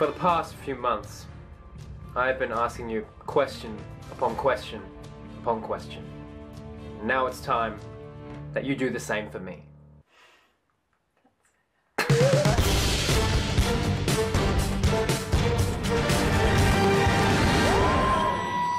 For the past few months, I've been asking you question upon question upon question. Now it's time that you do the same for me.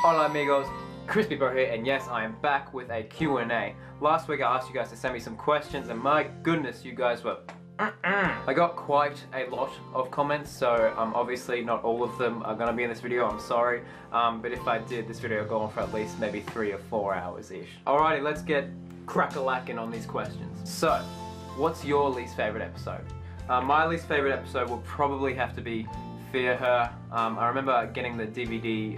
Hola amigos, Crispy Bro here, and yes, I am back with a Q&A. Last week I asked you guys to send me some questions, and my goodness, you guys were I got quite a lot of comments, so obviously not all of them are going to be in this video, I'm sorry. But if I did, this video will go on for at least maybe 3 or 4 hours-ish. Alrighty, let's get crack-a-lackin' on these questions. So, what's your least favourite episode? My least favourite episode will probably have to be Fear Her. I remember getting the DVD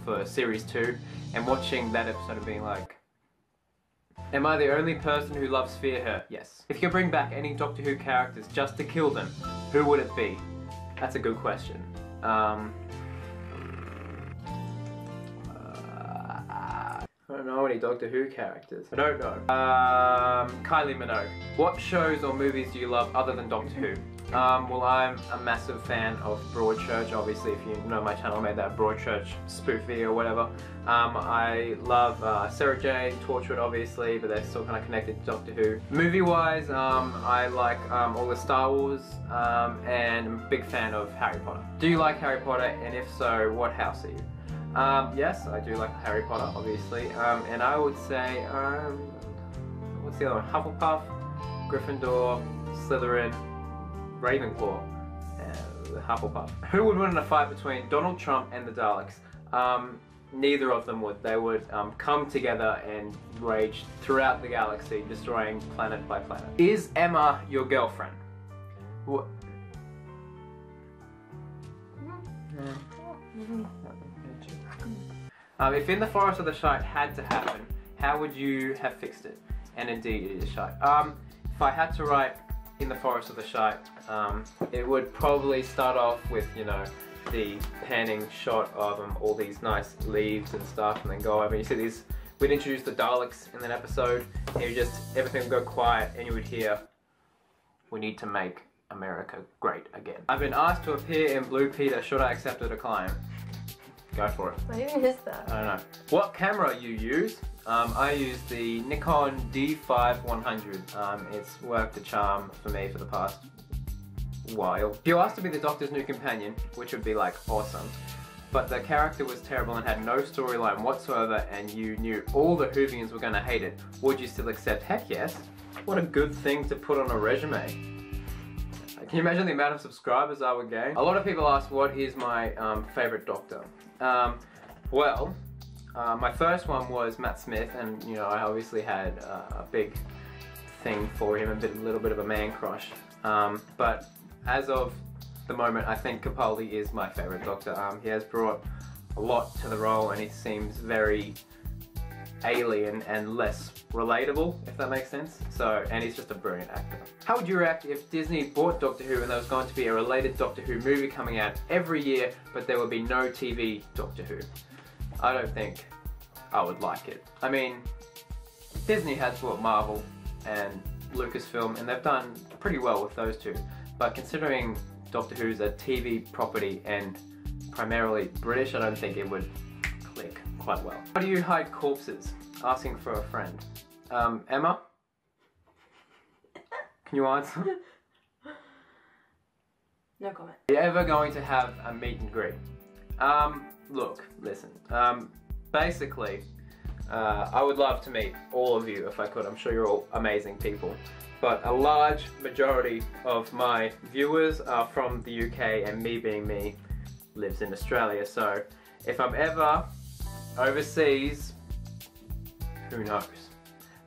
for Series 2 and watching that episode and being like, am I the only person who loves Fear Her? Yes. If you could bring back any Doctor Who characters just to kill them, who would it be? That's a good question. I don't know any Doctor Who characters. I don't know. Kylie Minogue. What shows or movies do you love other than Doctor Who? Well, I'm a massive fan of Broadchurch. Obviously, if you know my channel, I made that Broadchurch spoof video or whatever. I love Sarah Jane, Torchwood obviously, but they're still kind of connected to Doctor Who. Movie-wise, I like all the Star Wars, and I'm a big fan of Harry Potter. Do you like Harry Potter, and if so, what house are you? Yes, I do like Harry Potter, obviously, and I would say, what's the other one? Hufflepuff, Gryffindor, Slytherin, Ravenclaw, and Hufflepuff. Who would win in a fight between Donald Trump and the Daleks? Neither of them would. They would come together and rage throughout the galaxy, destroying planet by planet. Is Emma your girlfriend? What? If In the Forest of the Shite had to happen, how would you have fixed it? And indeed, it is shite. If I had to write In the Forest of the Shite, it would probably start off with, you know, the panning shot of all these nice leaves and stuff, and then go over. You see these, we'd introduce the Daleks in that episode, and you just, everything would go quiet, and you would hear, we need to make America great again. I've been asked to appear in Blue Peter, should I accept or decline? Go for it. I didn't miss that. I don't know. What camera you use? I use the Nikon D5100. It's worked a charm for me for the past while. If you asked to be the Doctor's new companion, which would be like awesome, but the character was terrible and had no storyline whatsoever, and you knew all the Whovians were going to hate it, would you still accept? Heck yes. What a good thing to put on a resume. Can you imagine the amount of subscribers I would gain? A lot of people ask what is my favourite Doctor. Well, my first one was Matt Smith, and you know, I obviously had a big thing for him, a little bit of a man crush. But as of the moment, I think Capaldi is my favourite Doctor. He has brought a lot to the role, and he seems very alien and less relatable, if that makes sense. So, and he's just a brilliant actor. How would you react if Disney bought Doctor Who and there was going to be a related Doctor Who movie coming out every year, but there would be no TV Doctor Who? I don't think I would like it. I mean, Disney has bought Marvel and Lucasfilm, and they've done pretty well with those two. But considering Doctor Who's a TV property and primarily British, I don't think it would click quite well. How do you hide corpses? Asking for a friend. Emma? Can you answer? No comment. Are you ever going to have a meet and greet? Look, listen. Basically, I would love to meet all of you if I could. I'm sure you're all amazing people. But a large majority of my viewers are from the UK, and me being me, lives in Australia. So if I'm ever overseas, who knows?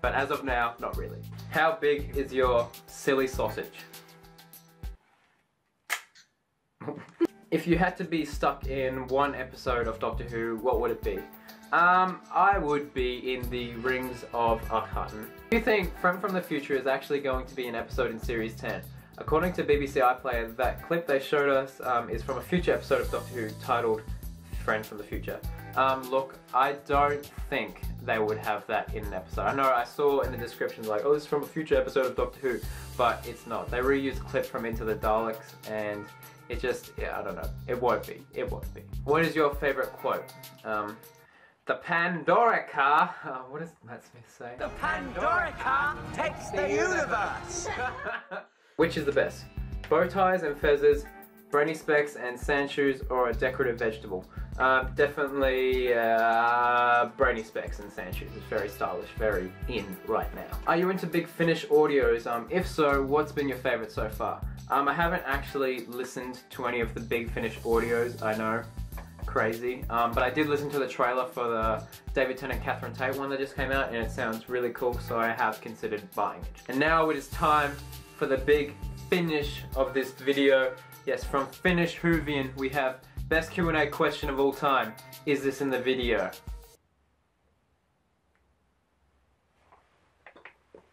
But as of now, not really. How big is your silly sausage? If you had to be stuck in one episode of Doctor Who, what would it be? I would be in the Rings of Akhenaten. Do you think Friend from the Future is actually going to be an episode in Series 10? According to BBC iPlayer, that clip they showed us is from a future episode of Doctor Who titled Friend from the Future. Look, I don't think they would have that in an episode. I know I saw in the description like, oh, this is from a future episode of Doctor Who, but it's not. They reused clips from Into the Daleks, and It just, yeah, I don't know. It won't be. It won't be. What is your favorite quote? The Pandora car. What does Matt Smith say? The Pandora car takes the universe. Which is the best? Bow ties and feathers, brainy specs and sand shoes, or a decorative vegetable? Definitely brainy specs and sand shoes. It's very stylish, very in right now. Are you into Big Finish audios? If so, what's been your favorite so far? I haven't actually listened to any of the Big Finish audios, I know. Crazy. But I did listen to the trailer for the David Tennant, Catherine Tate one that just came out, and it sounds really cool, so I have considered buying it. And now it is time for the big finish of this video. Yes, from Finish Whovian, we have best Q&A question of all time. Is this in the video?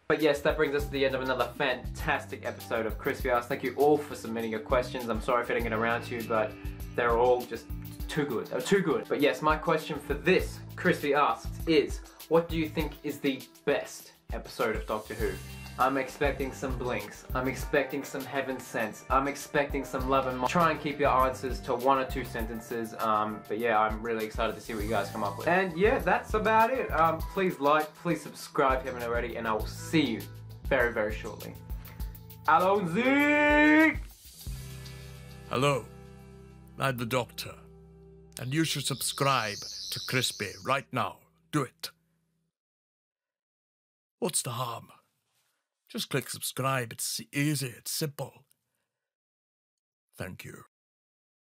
But yes, that brings us to the end of another fantastic episode of Crispy Ask. Thank you all for submitting your questions. I'm sorry if I didn't get around to you, but they're all just too good. They're too good. But yes, my question for this Crispy Asked is, what do you think is the best episode of Doctor Who? I'm expecting some blinks. I'm expecting some heaven sense. I'm expecting some love and try and keep your answers to 1 or 2 sentences. But yeah, I'm really excited to see what you guys come up with. And yeah, that's about it. Please like, please subscribe if you haven't already, and I will see you very, very shortly. Hello, Zeke! Hello, I'm the Doctor, and you should subscribe to Crispy right now. Do it. What's the harm? Just click subscribe. It's easy. It's simple. Thank you.